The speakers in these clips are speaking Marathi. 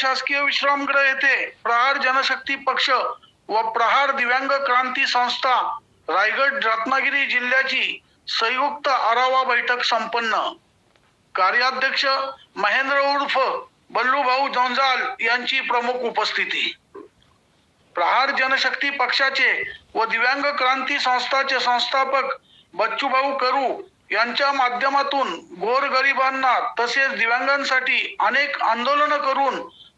शासकीय विश्रामगृह येथे प्रहार जनशक्ती पक्ष व प्रहार दिव्यांग क्रांती संस्था रायगड रत्नागिरी जिल्ह्याची संयुक्त आढावा बैठक संपन्न। कार्याध्यक्ष महेंद्र उर्फ बल्लूभाऊ जंजाल यांची प्रमुख उपस्थिती। प्रहार जनशक्ती पक्षाचे व दिव्यांग क्रांती संस्थाचे संस्थापक बच्चूभाऊ करू यांच्या माध्यमातून गोरगरिबांना तसेच दिव्यांगांसाठी अनेक आंदोलन करून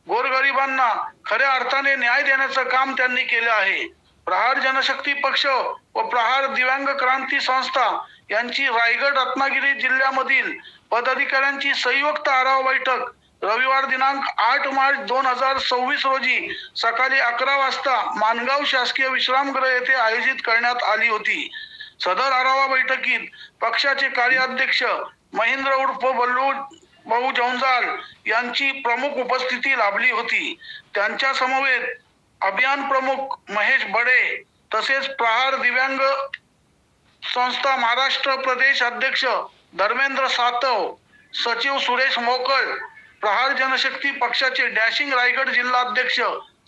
गोरगरिबांना खऱ्या अर्थाने न्याय देण्याचं काम त्यांनी केले आहे। प्रहार जनशक्ती पक्ष व प्रहार दिव्यांग क्रांती संस्था यांची रायगड रत्नागिरी जिल्ह्यामधील पदाधिकाऱ्यांची संयुक्त आढावा बैठक रविवार दिनांक 8 मार्च 2026 रोजी सकाळी 11 वाजता मानगाव शासकीय विश्रामगृह येथे आयोजित करण्यात आली होती। सदर आढावा बैठकीत पक्षाचे कार्याध्यक्ष महेंद्र उर्फ बल्लूभाऊ जंजाल यांची प्रमुख उपस्थिती लाभली होती। त्यांच्या समवेत अभियान प्रमुख महेश बडे तसेच प्रहार दिव्यांग संस्था महाराष्ट्र प्रदेश अध्यक्ष धर्मेंद्र सातव, सचिव सुरेश मोकळ, प्रहार जनशक्ती पक्षाचे डॅशिंग रायगड जिल्हा अध्यक्ष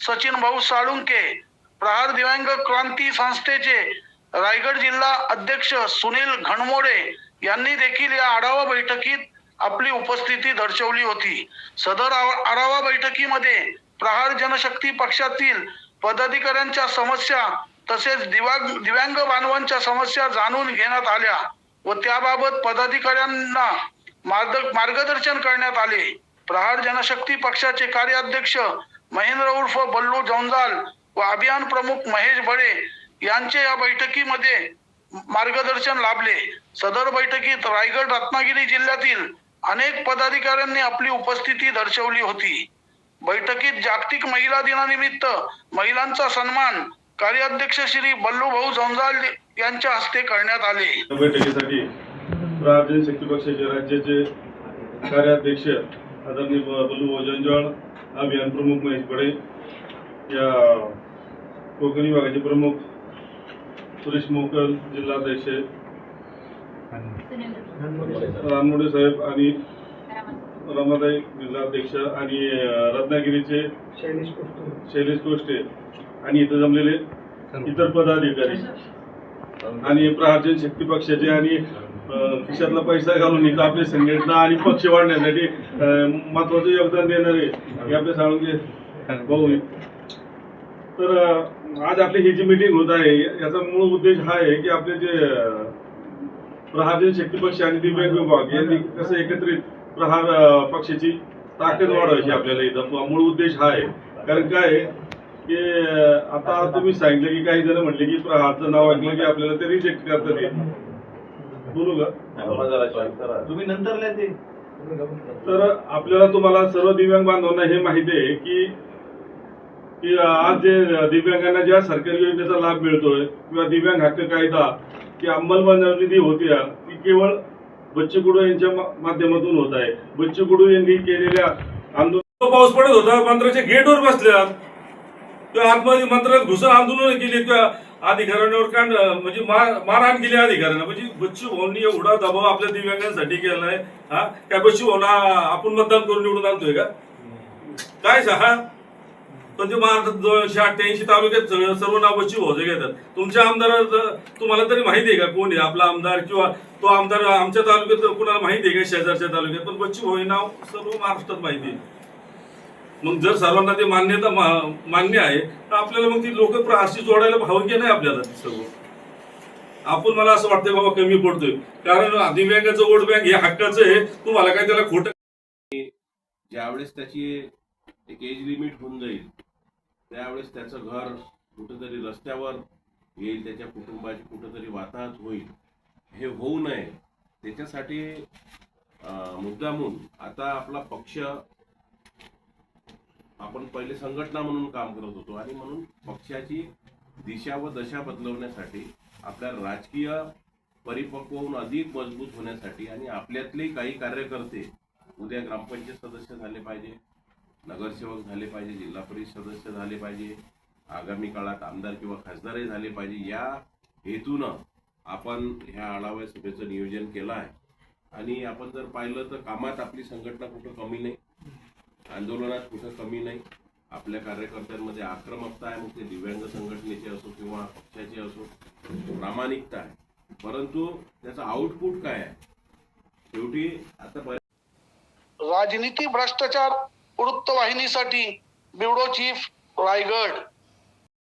सचिन भाऊ साळुंके, प्रहार दिव्यांग क्रांती संस्थेचे रायगड जिल्हा अध्यक्ष सुनील घनमोडे यांनी देखील या आढावा बैठकीत आपली उपस्थिती दर्शवली होती। सदर आढावा बैठकीमध्ये प्रहार जनशक्ती पक्षातील पदाधिकाऱ्यांच्या समस्या तसेच दिव्यांग बांधवांच्या समस्या जाणून घेण्यात आल्या व त्याबाबत पदाधिकाऱ्यांना मार्गदर्शन करण्यात आले। प्रहार जनशक्ती पक्षाचे कार्याध्यक्ष महेंद्र उर्फ बल्लू जंजाल व अभियान प्रमुख महेश बडे यांचे या बैठकीमध्ये मार्गदर्शन लाभले। सदर बैठकीत रायगड रत्नागिरी जिल्ह्यातील अनेक पदाधिकाऱ्यांनी आपली उपस्थिती दर्शवली होती। बैठकीत जागतिक महिला दिनानिमित्त महिलांचा सन्मान कार्याध्यक्ष श्री बल्लूभाऊ जंजाल यांच्या हस्ते करण्यात आले। बैठकीसाठी प्रहार जनशक्ती पक्षाचे राज्याचे कार्याध्यक्ष आदरणीय बल्लूभाऊ जंजाळ, अभियान प्रमुख महेश बडे, या कोकण विभागाचे प्रमुख सुरेश मोकल, जिल्हाध्यक्ष रामोडे साहेब आणि रमादाई जिल्हाध्यक्ष आणि रत्नागिरीचे शैलेश कोष्टे आणि इथं जमलेले इतर पदाधिकारी आणि प्रहार जनशक्ती पक्षाचे आणि खिशातला पैसा घालून इथं आपली संघटना आणि पक्ष वाढण्यासाठी महत्वाचं योगदान देणारे हे आपले साळुंके भाऊ। तर आज आपली ही जी मीटिंग होत आहे याचा मूळ उद्देश हा आहे की आपले जे प्रहार जनशक्ती पक्ष आणि दिव्यांग विभाग यांनी कसं एकत्रित प्रहार पक्षाची ताकद वाढवायची आपल्याला इथं मूळ उद्देश हा आहे। कारण काय आहे की आता तुम्ही सांगितलं की काही जण म्हटले की प्रहारचं नाव ऐकलं की आपल्याला ते रिजेक्ट करतात, बोलू का तुम्ही नंतर ते। तर आपल्याला तुम्हाला सर्व दिव्यांग बांधवांना हे माहिती आहे की आज जे दिव्यांगांना ज्या सरकारी योजनेचा लाभ मिळतोय किंवा दिव्यांग हक्क कायदा की अंमलबजावणी होती ती केवळ बच्चू कडू यांच्या माध्यमातून होत आहे। बच्चू कडू यांनी केलेल्या आंदोलन, पाऊस पडत होता, मंत्र्याच्या गेटवर बसल्या किंवा आतमध्ये मंत्रालयात घुसून आंदोलन केली किंवा अधिकाऱ्यांवर का म्हणजे मारहाण केली अधिकाऱ्यांना, म्हणजे बच्चू भाऊंनी एवढा दबाव आपल्या दिव्यांगांसाठी केलाय। हा काय बच्चू भाऊना आपण मतदान करून निवडून आणतोय का काय हा? पण ते महाराष्ट्रात 88 तालुक्यात सर्व नाव बच्चू भाऊचे घेतात। तुमच्या आमदार तुम्हाला तरी माहिती आहे का कोण आहे आपला आमदार किंवा तो आमदार आमच्या तालुक्यात कुणाला माहिती आहे का शेजारच्या तालुक्यात? पण बच्चू भाऊ हे नाव सर्व महाराष्ट्रात माहिती आहे। मग जर सर्वांना ते मान्य आहे तर आपल्याला मग ती लोक प्रहारशी जोडायला भाव की नाही आपल्याला सर्व आपण मला असं वाटतंय बाबा कमी पडतोय, कारण दिव्यांगाचं वोट बँक हे हक्काचं आहे। तुम्हाला काय त्याला खोटं ज्यावेळेस त्याची एक एज लिमिट होऊन जाईल त्यावेळेस त्याचं घर कुठेतरी रस्त्यावर येईल, त्याच्या कुटुंबाची कुठेतरी वाताहत होईल, हे होऊ नये त्याच्यासाठी मुद्दामून आता आपला पक्ष आपण पहिले संघटना म्हणून काम करत होतो आणि म्हणून पक्षाची दिशा व दशा बदलवण्यासाठी आपल्या राजकीय परिपक्व होऊन अधिक मजबूत होण्यासाठी आणि आपल्यातले काही कार्यकर्ते उद्या ग्रामपंचायत सदस्य झाले पाहिजे, नगरसेवक झाले पाहिजे, जिल्हा परिषद सदस्य झाले पाहिजे, आगामी काळात आमदार किंवा खासदारही झाले पाहिजे, या हेतूनं आपण ह्या आढावा सभेचं नियोजन केलं आहे। आणि आपण जर पाहिलं तर कामात आपली संघटना कुठं कमी नाही, आंदोलनात कुठं कमी नाही. आपल्या कार्यकर्त्यांमध्ये आक्रमकता आहे, मग ते दिव्यांग संघटनेचे असो किंवा पक्षाचे असो, प्रामाणिकता आहे. परंतु त्याचा आउटपुट काय आहे? शेवटी आता राजनीती भ्रष्टाचार वृत्तवाहिनीसाठी ब्युरो चीफ रायगड.